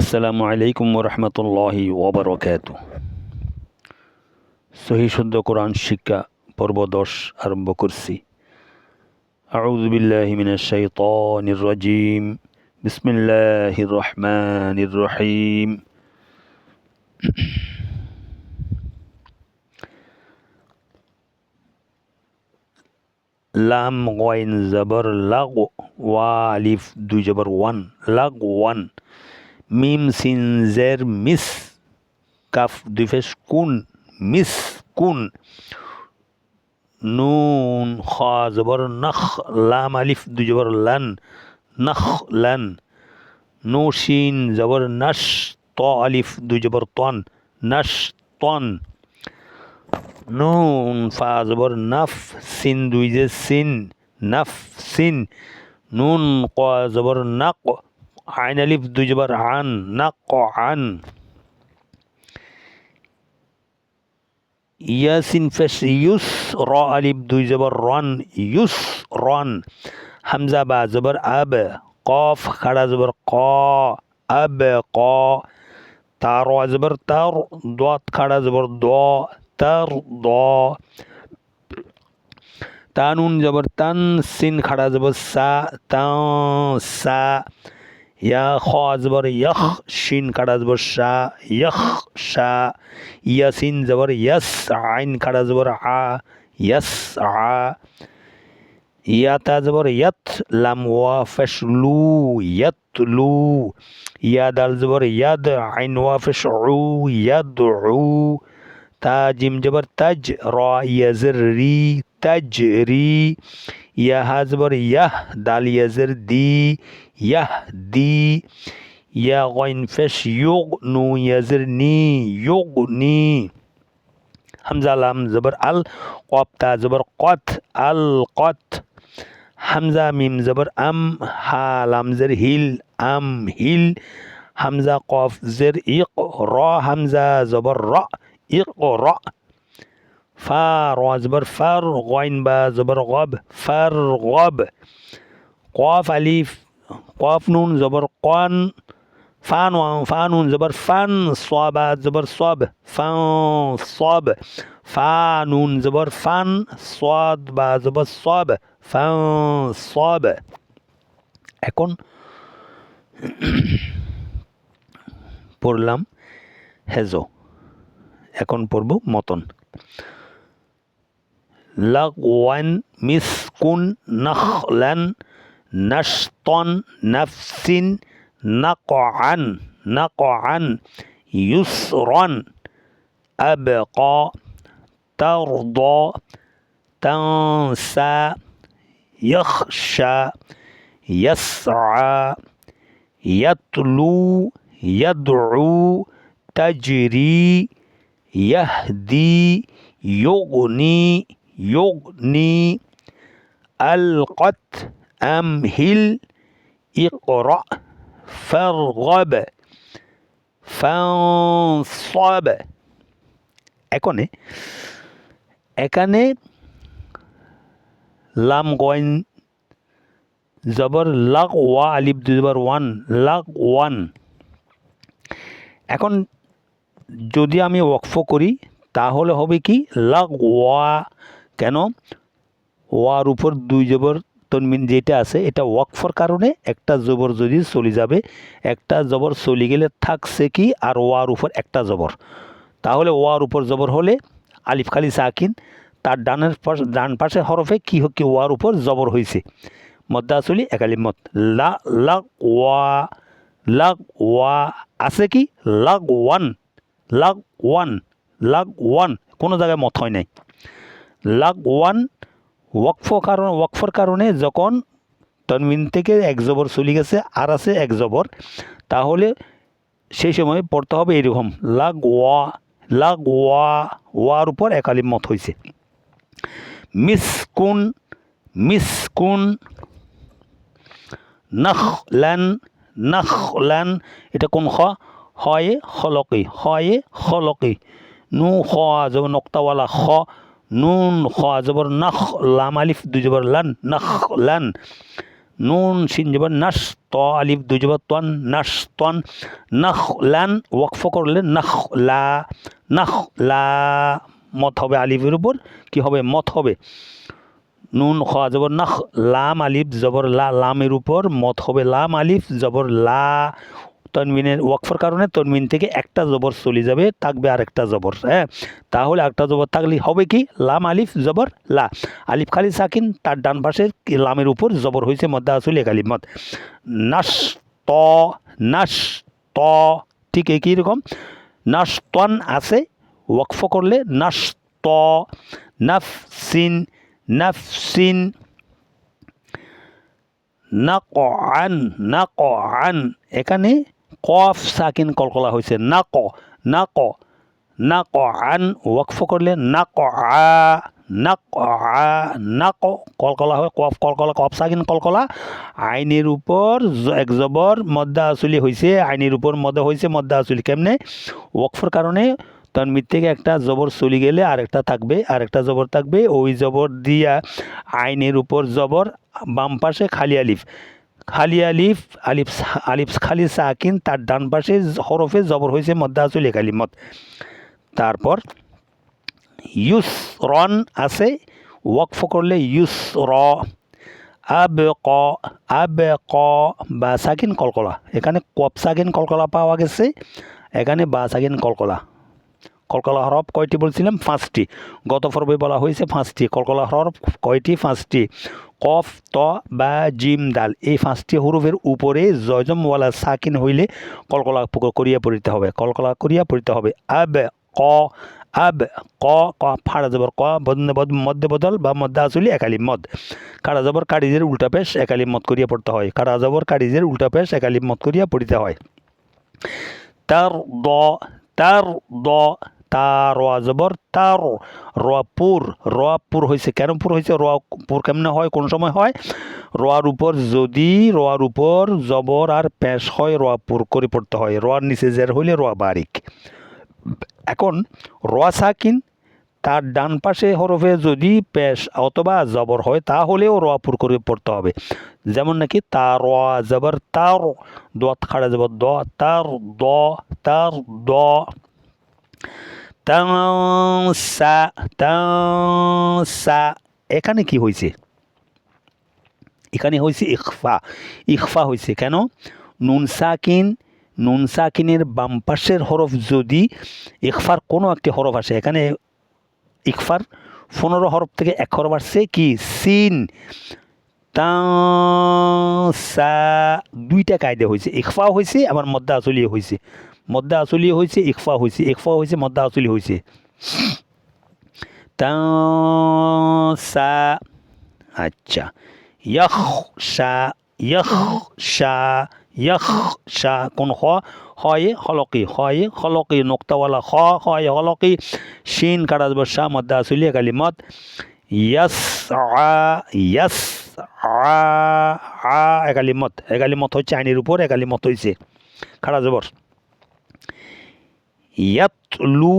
আসসালামু আলাইকুম ওরহমতুল্লাহি ওবরকাতুহ। সহি শুদ্ধ কোরআন শিক্ষা পর্ব 10 আরম্ভ করছি। আউযু বিল্লাহি মিনাশ শাইতানির রাজিম। বিসমিল্লাহির রহমানির রহিম। লাম গইন জবর লাগ ওয়া আলিফ দুই জবর ওয়ান লাগ ওয়ান। মিম সিন জের মিস কাফ দুই ফেস কুন মিস কুন। নুন খা জবর নখ লাম আলিফ দুই জবর লান নখ লান। নো শিন জবর নশ ত আলিফ দুই জবর তন নশ তন। নুন ফা জবর নফ সিন দুই যে সিন নফ সিন। নুন ক জবর নক আইন আলিফ দুই জবর আন নক আন। ইয়াসিন ফেস ইউস র আলিফ দুই জবর রন ইউস রন। হামজা বা জবর আব কফ খাড়া জবর ক আব ক। তার জবর তার দত খাড়া জবর দ তার দ। তানুন জবর তান সিন খাড়া জবর সা তাও সা। ইয়া খ জবর ইয়খ শিন খাড়া জবর শা ইয়খ শা। ইয়াসিন জবর ইয়াস আইন খাড়া জবর আ ইয়াস আ। ইয়াতা জবর ইয়াত লাম ওয়া ফেশ লু ইয়াত লু। ইয়া দাল জবর ইয়াদ আইন ওয়া ফেশ উ ইয়াদ উ। তা জিম জবর তাজ র ইয়াজর রি তাজ রি। ইয়া হা জবর ইয়াহ দাল ইয়াজর দি ইয়াহ দি। ইয়া গইন ফেশ ইউগ নু ইয়াজর নি ইউগ নি। হামজা লাম জবর আল কফ তা জবর কত আল কত। হামজা মিম জবর আম হা লাম জের হিল আম হিল। হামজা কফ জের ইক র হামজা জবর র ইক র। ফা র জবর ফার গইন বা জবর গব ফার গব। কফ আলিফ কফ নুন জবর কন ফা নুন জবর ফান সবা জবর সব ফান সব। ফা নুন জবর ফান সদ বা জবর সব ফান সব। এখন পড়লাম হেজো, এখন পড়ব মতন। লাগওয়ান মিসকুন নখলান নশতন নফসিন নকআন নকআন ইউসরান আবকা তারদা তানসা يخشى يسعى يتلو يدعو تجري يهدي يغني يغني ألقت أمهل اقرأ فارغب فانصب। এখানে লাম গইন জবর লাগ ওয়া আলিফ দুই জবর ওয়ান লাগ ওয়ান। এখন যদি আমি ওয়াকফ করি তাহলে হবে কি লাগ ওয়া। কেন ওয়ার উপর দুই জবর তনমিন যেটা আছে এটা ওয়াকফর কারণে একটা জবর যদি চলে যাবে, একটা জবর চলে গেলে থাকছে কি আর ওয়ার উপর একটা জবর। তাহলে ওয়ার উপর জবর হলে আলিফ খালি সাকিন, তার ডান পাশে হরফে কি ওয়ার উপর জবর হয়েছে মদ্দা আসলি একালিম মত। লাগ ওয়া আছে কি লাগ ওয়ান লাগ ওয়ান লাগ ওয়ান, কোনো জায়গায় মত হয় নাই। লাগ ওয়ান ওয়াকফর কারণে যখন তনমিন থেকে এক জবর চলে গেছে আর আছে এক জবর, তাহলে সেই সময় পড়তে হবে এরকম লাগ ওয়ার উপর একালিম মত হয়েছে। মিসকুন মিসকুন নখলান নখলান, এটা কোন খ হয় খলকি। নু খ জবর নক্তাওয়ালা খ নুন খ জবর নখ লাম আলিফ দুই জবর লান নখলান। নুন শিন জবর নাস, ত আলিফ দুই জবর তন, নাস তন, নাখ লান ওয়াকফ করলে নাখ লা, নাখ লা, মত হবে আলিফের উপর কি হবে মত হবে। নুন খ জবর নাখ, লাম আলিফ জবর লা, লামের উপর মত হবে লাম আলিফ জবর লা। তনমিনের ওয়াকফের কারণে তনমিন থেকে একটা জবর চলে যাবে, থাকবে আরেকটা জবর। হ্যাঁ, তাহলে একটা জবর থাকলে হবে কি লাম আলিফ জবর লা, আলিফ খালি সাকিন তার ডান পাশে লামের উপর জবর হয়েছে মধ্যে আসলে এক আলিফ মত। নাস ত, নাস ত, ঠিক একই রকম নাস তন আছে ওয়াকফ করলে নাস ত, নাফসিন, নাফসিন, নাকআন, নাকআন, এখানে কফ সাকিন কলকলা হয়েছে নাক, নাক, নাকআন ওয়াকফ করলে নাকআ, নাকআ, নাক কলকলা হয় কফ কলকলা, কফ সাকিন কলকলা, আইনের উপর এক জবর মদ্দা আসলি হয়েছে, আইনের উপর মদ্দা হয়েছে মদ্দা আসলি কেমনে ওয়াকফের কারণে তনমির থেকে একটা জবর চলে গেলে আরেকটা থাকবে, আরেকটা জবর থাকবে, ওই জবর দিয়া আইনের উপর জবর, বাম পাশে খালি আলিফ, খালি আলিফ, আলিফ আলিফ খালি সাকিন তার ডান পাশে হরফে জবর হয়েছে মধ্যে আসলে কালিমত। তারপর ইউস রন আছে ওয়াকফ করলে ইউস র, আব ক, আব ক, বা সাকিন কলকলা, এখানে কপ সাকিন কলকলা পাওয়া গেছে, এখানে বা সাকিন কলকলা। কলকলা হরফ কয়টি বলছিলাম? 5টি। গত পর্বে বলা হয়েছে 5টি। কলকলা হরফ কয়টি? 5টি। কফ, ত, বা, জিম, দাল, এই 5টি হরফের উপরে জজমওয়ালা সাকিন হইলে কলকলা করিয়া পড়িতে হবে, কলকলা করিয়া পড়িতে হবে। আব ক, আব ক, ক ফাড়া জবর ক, মধ্যে বদল বা মধ্যে আসলি একালি মদ, কারা জবর কারিজের উল্টা পেশ একালি মত করিয়া পড়তে হয়, কারা জবর কারিজের উল্টা পেশ একালি মত করিয়া পড়িতে হয়। তার দ, তার দ, তা র জবর তার, রপুর, রপুর হয়েছে কেন পুর হয়েছে, রপুর কেমনে হয় কোন সময় হয়, রোয়ার উপর যদি রোয়ার উপর জবর আর পেশ হয় রপুর করে পড়তে হয়, রোয়ার নিচে জের হইলে রোয়া বারিক। এখন রোয়া সাকিন তার ডান পাশে হরফে যদি পেশ অথবা জবর হয় তাহলেও রপুর করে পড়তে হবে, যেমন নাকি তা র জবর তার, দোয়াত খাড়া জবর দ, তার দ, তার দ, তাংসা, তাংসা, এখানে কি হয়েছে, এখানে হয়েছে ইখফা, ইখফা হয়েছে কেন, নুন সাকিন, নুন সাকিনের বাম পাশের হরফ যদি ইখফার কোনো একটি হরফ আসে, এখানে ইখফার 15 হরফ থেকে এক হরফ আসছে কি সিন, তাংসা, দুইটা কায়দা হয়েছে, ইখফা হয়েছে আবার মধ্যে আসলিয়ে হয়েছে, মধ্যে আসলিয়ে হয়েছে ইখফা হয়েছে, ইখফা হয়েছে মধ্যে আসলি হয়েছে। তাংসা, আচ্ছা, ইয়াখশা, ইয়াখশা, ইয়াখশা, কোন খ, হয় হলকি, হয় হলকি নোক্তাওয়ালা খ, হয় হলকি, শিন কাটা জবর শা মধ্যে আসলি কালিমত। ইয়াসআ, ইয়াসআ, আ একালিমত, একালিমত হচ্ছে আইনের উপর, একালিমত হয়েছে খাড়া জবর। ইয়াতলু,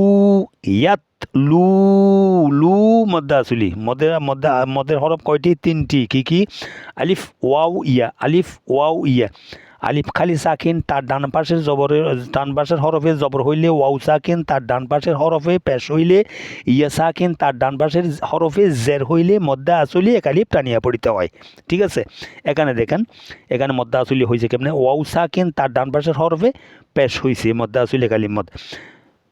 ইয়াতলু, লু মধ্যে আসলি, মদের হরফ কয়টি? 3টি। কি কি? আলিফ ওয়াও ইয়া, আলিফ ওয়াও ইয়া, আলিফ খালি সাকিন তার ডান পাশের জবরের, ডান পাশের হরফে জবর হইলে ওয়াও সাকিন তার ডান পাশের হরফে পেশ হইলে ইয়া সাকিন তার ডান পাশের হরফে জের হইলে মধ্যে আসলি এক আলিফ টানিয়া পড়িতে হয়। ঠিক আছে, এখানে দেখেন এখানে মধ্যে আসলি হয়েছে কেমনে, ওয়াও সাকিন তার ডান পাশের হরফে পেশ হয়েছে মধ্যে আসলি এক আলিফ মদ।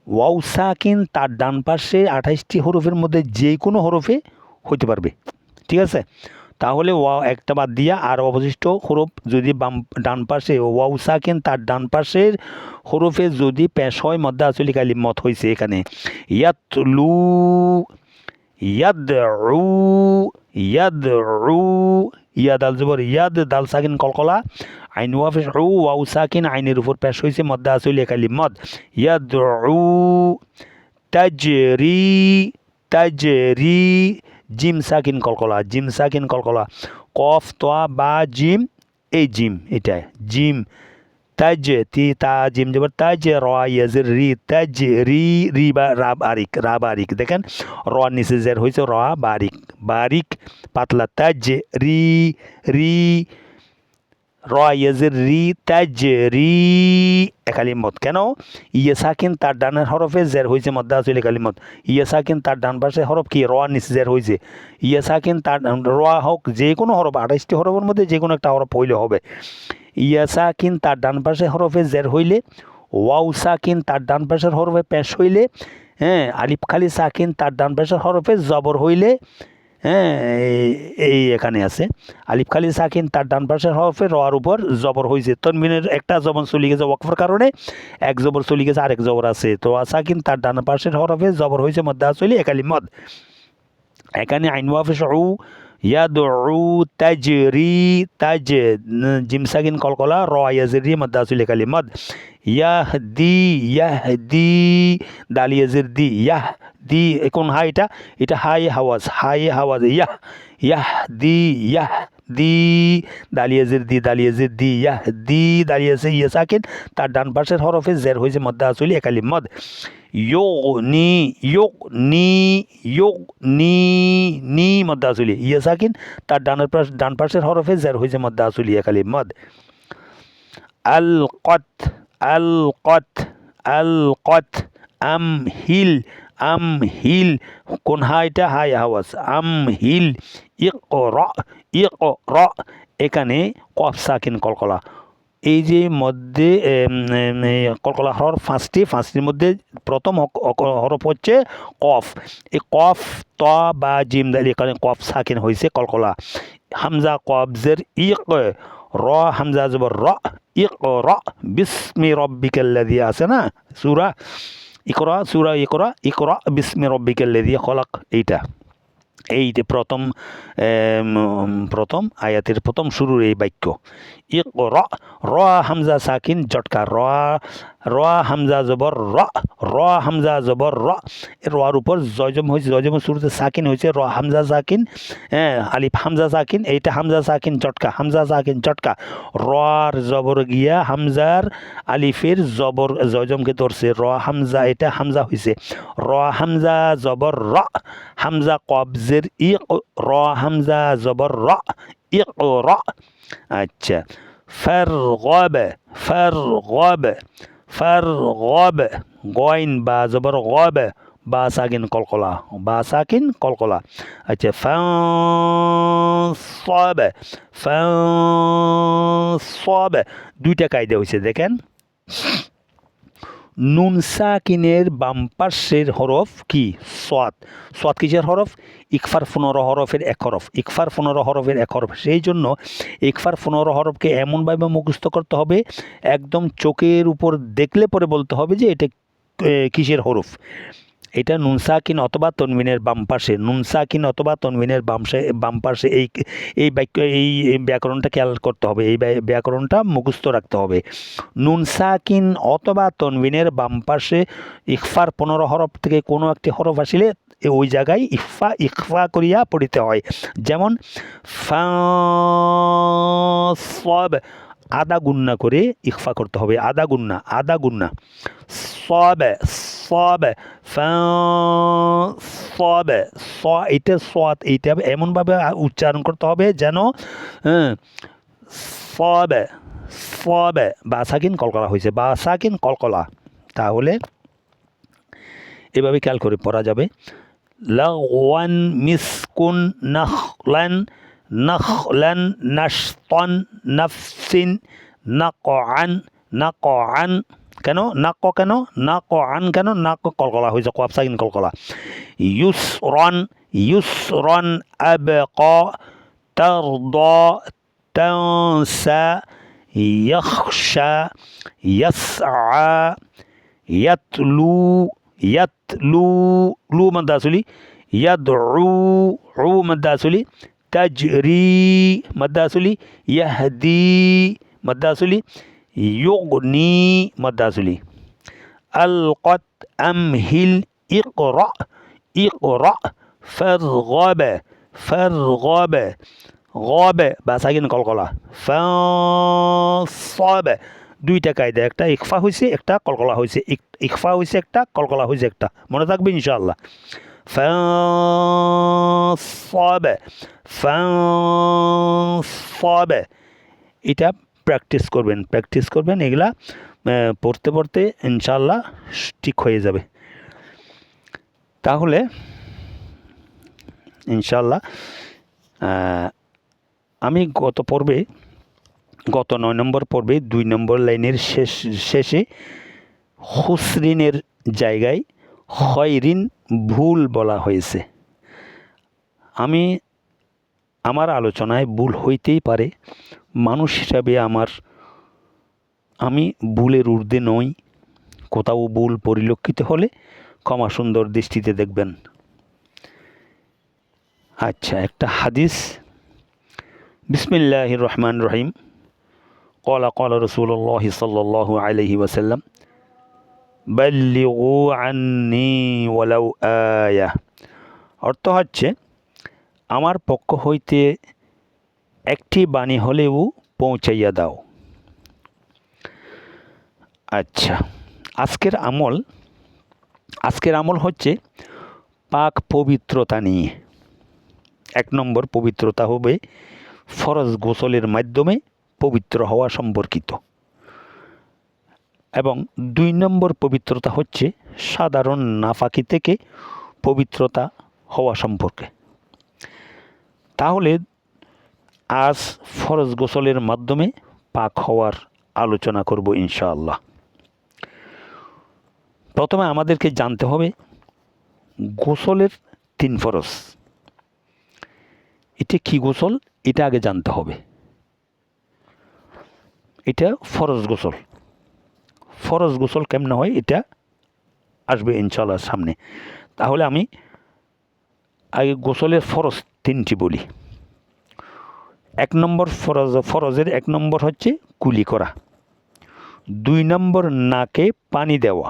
ওয়াও সাকিন তার ডান পাশে 28টি হরফের মধ্যে যে কোনো হরফে হইতে পারবে। ঠিক আছে, তাহলে ওয়াও একটা বাদ দিয়া আর অবশিষ্ট হরফ যদি বাম ডান পাশে ওয়াও সাকিন তার ডান পাশের হরফে যদি পেশ হয় মধ্যে আসলি কালিমত হয়েছে এখানে। ইয়াতলু, ইয়াদউ, ইয়াদউ, ইয়া দাল জবর ইয়াদ, দাল সাকিন কলকলা, আইন ওয়াফেস উ, ওয়াও সাকিন আইনের উপর পেশ হয়েছে মধ্যে আসলি কালিমত। ইয়াদউ, তাজরি, তাজরি, জিম সাকিন কলকলা, জিম সাকিন কলকলা, কফ তোয়া বা জিম, এই জিম এটা জিম, তাজ তি তা জিম জবর তাজ, র ইয়াজের রি, তাজ রি, রি বা রা বারিক, রা বারিক, দেখেন র নিচে জের হয়েছে র বারিক, বারিক পাতলা, তাজ রি, রি, র ইয়াজের রি তাজরি একালি মত কেন ইয়ে সাকিন তার ডানের হরফে জের হয়েছে মধ্যে আসলে একালি মত ইয়ে সাকিন তার ডান পাশে হরফ কি র নিচে জের হয়েছে ইয়ে সাকিন তার র হোক যে কোনো হরফ 28টি হরফের মধ্যে যে কোনো একটা হরফ হইলে হবে ইয়া সাকিন তার ডান পাশে হরফে জের হইলে ওয়াউ সাকিন তার ডান পাশের হরফে পেশ হইলে হ্যাঁ আলিফ খালি সাকিন তার ডান পাশের হরফে জবর হইলে হ্যাঁ এই এখানে আছে আলিফ খালি সাকিন তার ডান পাশের হরফে রর উপর জবর হয়েছে তনবিনের একটা জবর চলে গেছে ওয়াকফের কারণে এক জবর চলে গেছে আরেক জবর আছে তো সাকিন তার ডান পাশের হরফে জবর হয়েছে মধ্যে আসলে একালি মদ এখানে আইন ওয়াফে সউ ইয়াদউ তাজরি তাজ জিম সাকিন কলকলা র ইয়াজরি মধ্যে আসলে একালি মদ ইয়াহদি দাল ইয়াজের দি দি কোন হাই এটা হাই হাওয়াজ ইয়াহদি দালিয়াজের দি দালিয়াজে ইয়া সাকিন তার ডান পাশের হরফে জের হয়েছে মধ্যে আসলে একালি মদ নি মধ্যে আসলে ইয়া সাকিন তার ডান পাশের হরফে জের হয়েছে মধ্যে আসলে একালি মদ আলকত আমহিল কোন হাইটা হাই আওয়াজ আমহিল ইকর এখানে কফ সাকিন কলকলা এই যে মধ্যে কলকলা হরফ পাঁচটির মধ্যে প্রথম হরফ হচ্ছে কফ এই কফ ত বা জিম দাল এখানে কফ সাকিন হয়েছে কলকলা হামজা কবজের র হামজা জবর র ইকরা বিসমি রব্বিকাল্লাযী আছে না সূরা ইকরা বিসমি রব্বিকাল্লাযী খলাক এইটা প্রথম আয়াতের প্রথম শুরুর এই বাক্য ইকরা র হামজা সাকিন জটকা র হামজা জবর র হামজা জবর রর উপর জজম হয়েছে জজম শুরুতে সাকিন হয়েছে র হামজা সাকিন আলিফ হামজা সাকিন এইটা হামজা সাকিন জটকা রর জবর গিয়া হামজার আলিফের জবর জজমকে ধরছে র হামজা এটা হামজা হয়েছে র হামজা জবর হামজা কবজের র হামজা জবর ইকরা আচ্ছা ফারগব গয়ন বা জবর গব বা সাকিন কলকলা আচ্ছা ফানসাব দুইটা কায়দা হয়েছে দেখেন নুন সাকিনের বাম পাশের হরফ কি সাদ কিসের হরফ ইকফার 15 হরফের এক হরফ সেই জন্য ইকফার 15 হরফকে এমনভাবে মুখস্থ করতে হবে একদম চোখের উপর দেখলে পরে বলতে হবে যে এটা কিসের হরফ এটা নুন সাকিন অথবা তনবিনের বাম পাশে এই বাক্য এই ব্যাকরণটা খেয়াল করতে হবে এই ব্যাকরণটা মুখস্থ রাখতে হবে নুন সাকিন অথবা তনবিনের বাম পাশে ইকফার 15 হরফ থেকে কোনো একটি হরফ আসলে ওই জায়গায় ইকফা করিয়া পড়িতে হয় যেমন সব আদা গুন্না করে ইকফা করতে হবে আদা গুন্না সব এটা সাদ এইটা এমনভাবে উচ্চারণ করতে হবে যেন সব বা সাকিন কলকলা হয়েছে তাহলে এভাবে খেয়াল করে পড়া যাবে লাগওয়ান মিসকুন নাখলান নাশতান নাফসিন নাকআন কেন কলকলা হয়েছে কফ সাকিন কলকলা ইউসরন আবকা তারদা তানসা ইয়াখশা ইয়াসআ ইয়াতলু মাদ্দাসুলি ইয়াদউ মাদ্দাসুলি তাজরি মাদ্দাসুলি ইয়াহদি মাদ্দাসুলি ইউগনি মাদ্দাসুলি আলকত আমহিল ইকরা ফারগব বা সাকিন কলকলা ফানসাব দুইটা কায়দা একটা ইকফা হয়েছে একটা কলকলা হয়েছে ইকফা হয়েছে একটা কলকলা হয়েছে একটা মনে থাকবে ইনশাআল্লাহ ফানসাব এটা প্র্যাকটিস করবেন এগুলা পড়তে পড়তে ইনশাআল্লাহ ঠিক হয়ে যাবে। তাহলে ইনশাআল্লাহ আমি গত 9 নম্বর পর্বে 2 নম্বর লাইনের শেষে হুসরিনের জায়গায় খয়রিন ভুল বলা হয়েছে। আমার আলোচনায় ভুল হইতেই পারে, মানুষ হিসাবে আমি ভুলের ঊর্ধ্বে নই। কোথাও ভুল পরিলক্ষিত হলে ক্ষমা সুন্দর দৃষ্টিতে দেখবেন। আচ্ছা, একটা হাদিস, বিসমিল্লাহির রহমানির রহিম। ক্বালা রাসূলুল্লাহ সাল্লাল্লাহু আলাইহি ওয়াসাল্লাম, বাল্লিগু আন্নী ওয়ালাউ আয়া। অর্থ হচ্ছে, আমার পক্ষ হইতে একটি বাণী হলেও পৌঁছাইয়া দাও। আচ্ছা, আজকের আমল হচ্ছে পাক পবিত্রতা নিয়ে। 1 নম্বর পবিত্রতা হবে ফরজ গোসলের মাধ্যমে পবিত্র হওয়া সম্পর্কিত, এবং 2 নম্বর পবিত্রতা হচ্ছে সাধারণ নাফাকি থেকে পবিত্রতা হওয়া সম্পর্কে। তাহলে আজ ফরজ গোসলের মাধ্যমে পাক হওয়ার আলোচনা করব ইনশাআল্লাহ। প্রথমে আমাদেরকে জানতে হবে গোসলের 3 ফরজ। এটা কি গোসল, এটা আগে জানতে হবে। এটা ফরজ গোসল কেমনে হয় এটা আসবে ইনশাআল্লাহ সামনে। তাহলে আমি আগে গোসলের ফরজ 3টি বলি। 1 নম্বর ফরজের 1 নম্বর হচ্ছে কুলি করা, 2 নম্বর নাকে পানি দেওয়া,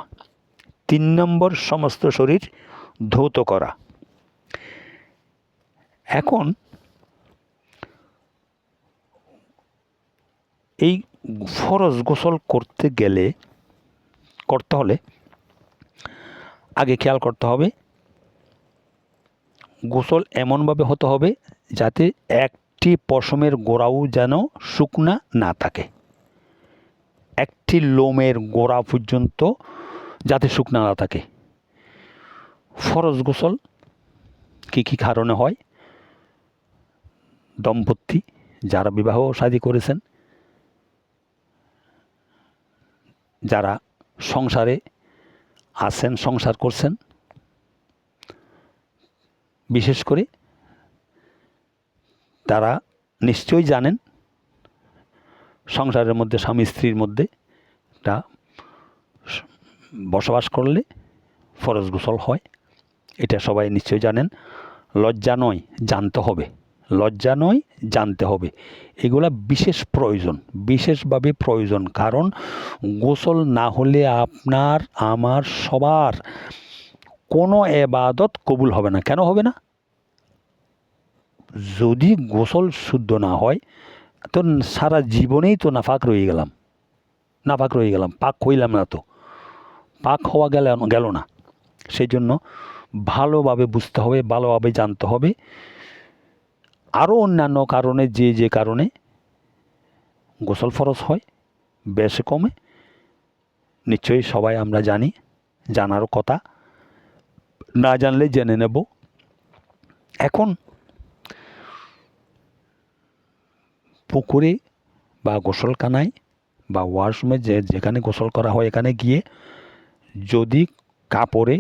3 নম্বর সমস্ত শরীর ধৌত করা। এখন এই ফরজ গোসল করতে হলে আগে খেয়াল করতে হবে গোসল এমনভাবে হতে হবে যাতে একটি পশমের গোড়াও যেন শুকনা না থাকে, একটি লোমের গোড়া পর্যন্ত যাতে শুকনা না থাকে। ফরজ গোসল কী কারণে হয়? দম্পতি যারা বিবাহ শাদী করেছেন, যারা সংসারে আছেন, সংসার করছেন, বিশেষ করে তারা নিশ্চয়ই জানেন সংসারের মধ্যে স্বামী স্ত্রীর মধ্যে একটা বসবাস করলে ফরজ গোসল হয়, এটা সবাই নিশ্চয়ই জানেন। লজ্জা নয়, জানতে হবে। এগুলা বিশেষভাবে প্রয়োজন। কারণ গোসল না হলে আপনার আমার সবার কোনো এবাদত কবুল হবে না। কেন হবে না? যদি গোসল শুদ্ধ না হয় তো সারা জীবনেই তো নাফাক রয়ে গেলাম, পাক হইলাম না, তো পাক হওয়া গেল না। সেই জন্য ভালোভাবে বুঝতে হবে, ভালোভাবে জানতে হবে। আরও অন্যান্য কারণে যে কারণে গোসল ফরজ হয় বেশি কমে নিশ্চয়ই সবাই আমরা জানি, জানারও কথা, না জানলে জেনে নেব। এখন পুকুরে বা গোসলখানায় বা ওয়াশরুমে যেখানে গোসল করা হয় এখানে গিয়ে যদি কাপড়ে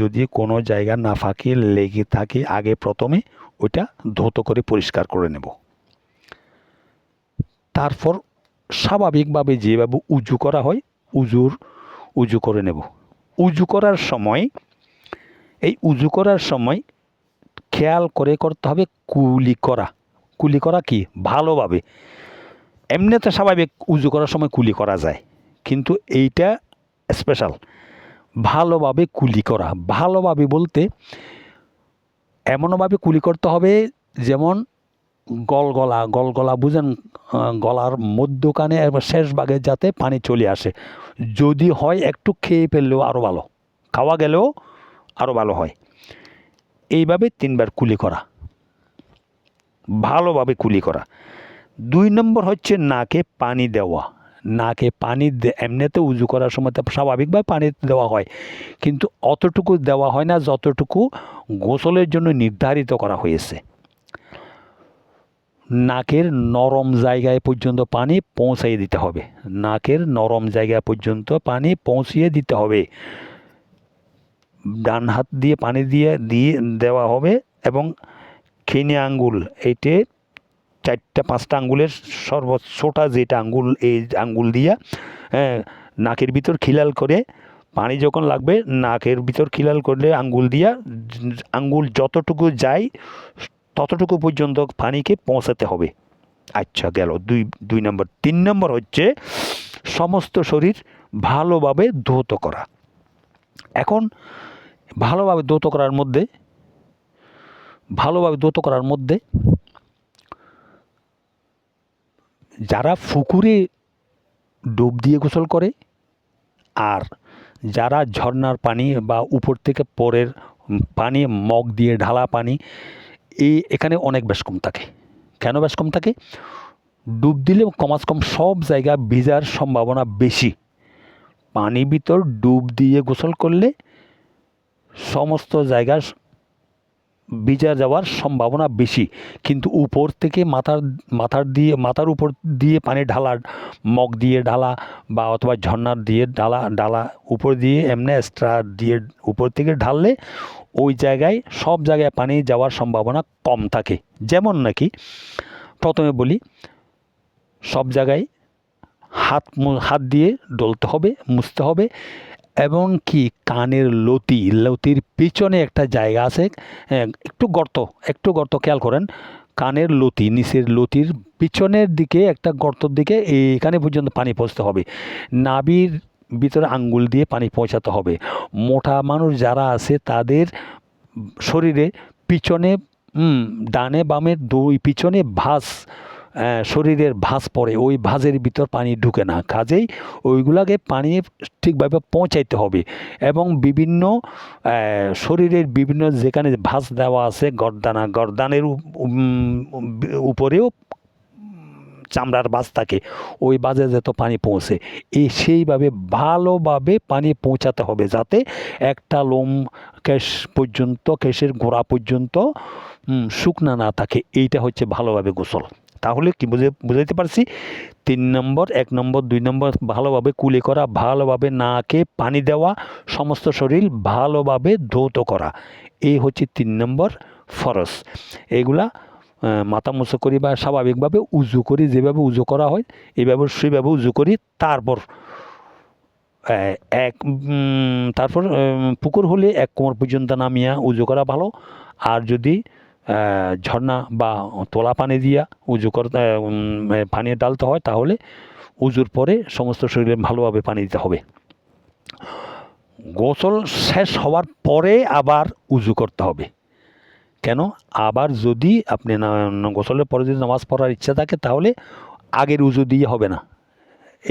যদি কোনো জায়গা নাফাকি লেগে থাকে, আগে প্রথমে ওইটা ধৌত করে পরিষ্কার করে নেব। তারপর স্বাভাবিকভাবে যেভাবে উজু করা হয় উজু করে নেব। উজু করার সময় খেয়াল করে করতে হবে কুলি করা কি ভালোভাবে। এমনিতে স্বাভাবিক উজু করার সময় কুলি করা যায়, কিন্তু এইটা স্পেশাল, ভালোভাবে কুলি করা। ভালোভাবে বলতে এমনভাবে কুলি করতে হবে যেমন গলগলা বুঝেন, গলার মধ্যখানে একবার শেষ ভাগে যাতে পানি চলে আসে। যদি হয় একটু খেয়ে ফেললেও আরও ভালো, খাওয়া গেলেও আরও ভালো হয়। এইভাবে 3 বার কুলি করা, ভালোভাবে কুলি করা। 2 নম্বর হচ্ছে নাকে পানি দেওয়া। নাকে পানি এমনিতে উজু করার সময় তো স্বাভাবিকভাবে পানি দেওয়া হয়, কিন্তু অতটুকু দেওয়া হয় না যতটুকু গোসলের জন্য নির্ধারিত করা হয়েছে। নাকের নরম জায়গায় পর্যন্ত পানি পৌঁছাইয়ে দিতে হবে। নাকের নরম জায়গা পর্যন্ত পানি পৌঁছিয়ে দিতে হবে। ডান হাত দিয়ে পানি দিয়ে দেওয়া হবে এবং খিনে আঙ্গুল, এইটে 4-5টা আঙ্গুলের সর্বোচ্চ ছোটা যেটা আঙ্গুল, এই আঙ্গুল দিয়া নাকের ভিতর খিলাল করে পানি যখন লাগবে নাকের ভিতর খিলাল করলে আঙ্গুল দিয়া আঙ্গুল যতটুকু যায় ততটুকু পর্যন্ত পানিকে পৌঁছাতে হবে। আচ্ছা, গেল 2 নম্বর। 3 নম্বর হচ্ছে সমস্ত শরীর ভালোভাবে ধৌত করা। এখন ভালোভাবে ধৌত করার মধ্যে যারা পুকুরে ডুব দিয়ে গোসল করে আর যারা ঝর্ণার পানি বা উপর থেকে পরের পানি মগ দিয়ে ঢালা পানি, এখানে অনেক বেশ কম থাকে। কেন বেশ কম থাকে? ডুব দিলে কমাস কম সব জায়গা ভিজার সম্ভাবনা বেশি। পানি ভিতর ডুব দিয়ে গোসল করলে সমস্ত জায়গা ভিজা যাওয়ার সম্ভাবনা বেশি, কিন্তু উপর থেকে মাথার উপর দিয়ে পানি ঢালা, মগ দিয়ে ঢালা বা অথবা ঝর্ণার দিয়ে ঢালা উপর দিয়ে এমনি এক্সট্রা দিয়ে উপর থেকে ঢাললে ওই জায়গায় সব জায়গায় পানি যাওয়ার সম্ভাবনা কম থাকে। যেমন নাকি প্রথমে বলি, সব জায়গায় হাত দিয়ে ডলতে হবে, মুছতে হবে, এবং কি কানের লতির পিছনে একটা জায়গা আছে, একটু গর্ত খেয়াল করেন। কানের নিচের লতির পিছনের দিকে একটা গর্তর দিকে এইখানে পর্যন্ত পানি পৌঁছতে হবে। নাভির ভিতরে আঙ্গুল দিয়ে পানি পৌঁছাতে হবে। মোটা মানুষ যারা আছে তাদের শরীরে পিছনে ডানে বামে দুই পিছনে শরীরের ভাঁজ পড়ে, ওই ভাঁজের ভিতর পানি ঢুকে না, কাজেই ওইগুলাকে পানি ঠিকভাবে পৌঁছাইতে হবে। এবং বিভিন্ন শরীরের বিভিন্ন যেখানে ভাঁজ দেওয়া আছে, গর্দানের উপরেও চামড়ার বাজ থাকে, ওই বাজে যত পানি পৌঁছে সেইভাবে ভালোভাবে পানি পৌঁছাতে হবে, যাতে একটা লোম কেশের গোড়া পর্যন্ত শুকনা না থাকে। এইটা হচ্ছে ভালোভাবে গোসল। তাহলে কি বুঝাইতে পারছি? 3 নম্বর, 1 নম্বর, 2 নম্বর ভালোভাবে কুলি করা, ভালোভাবে নাকে পানি দেওয়া, সমস্ত শরীর ভালোভাবে ধৌত করা, এই হচ্ছে 3 নম্বর ফরজ। এগুলা মাথা মুছো করি বা স্বাভাবিকভাবে উজু করি, যেভাবে উজু করা হয় সেইভাবে উজু করি। তারপর পুকুর হলে 1 কোমর পর্যন্ত নামিয়া উজু করা ভালো। আর যদি ঝর্ণা বা তোলা পানি দিয়া উজু করতে পানি ডালতে হয়, তাহলে উজুর পরে সমস্ত শরীরে ভালোভাবে পানি দিতে হবে। গোসল শেষ হওয়ার পরে আবার উজু করতে হবে। কেন? আবার যদি আপনি গোসলের পরে যদি নামাজ পড়ার ইচ্ছা থাকে, তাহলে আগের উজু দিয়ে হবে না।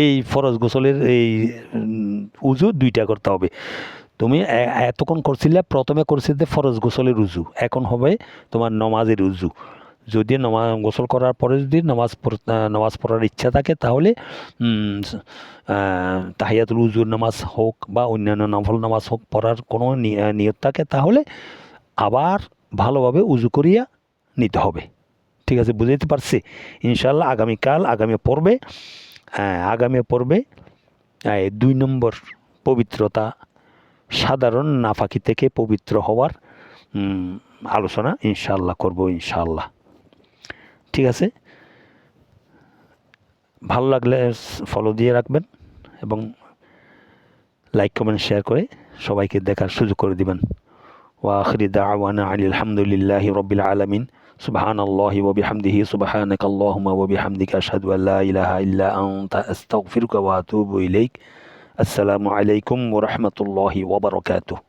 এই ফরজ গোসলের এই উজু 2টা করতে হবে। তুমি এতক্ষণ প্রথমে করছিলে ফরজ গোসলের উজু, এখন হবে তোমার নমাজের উজু। যদি গোসল করার পরে যদি নামাজ পড়ার ইচ্ছা থাকে, তাহলে তাহিয়াতুল উজুর নামাজ হোক বা অন্যান্য নফল নামাজ হোক পড়ার কোনো নিয়ত থাকে, তাহলে আবার ভালোভাবে উজু করিয়া নিতে হবে। ঠিক আছে, বুঝাইতে পারছি? ইনশাল্লাহ আগামী পর্বে 2 নম্বর পবিত্রতা, সাধারণ নাফাকি থেকে পবিত্র হওয়ার আলোচনা ইনশাল্লাহ করব। ইনশাল্লাহ, ঠিক আছে। ভালো লাগলে ফলো দিয়ে রাখবেন এবং লাইক, কমেন্ট, শেয়ার করে সবাইকে দেখার সুযোগ করে দিবেন। ওয়া আখিরি দাওয়ানা আলহামদুলিল্লাহি রাব্বিল আলামিন। সুবহানাল্লাহি ওয়া বিহামদিহি, সুবহানাকাল্লাহুম্মা ওয়া বিহামদিকা, আশহাদু আল লা ইলাহা ইল্লা আনতা, আস্তাগফিরুকা ওয়া আতুবু ইলাইক। আসসালামু আলাইকুম ওয়া রাহমাতুল্লাহি ওয়া বারাকাতুহু।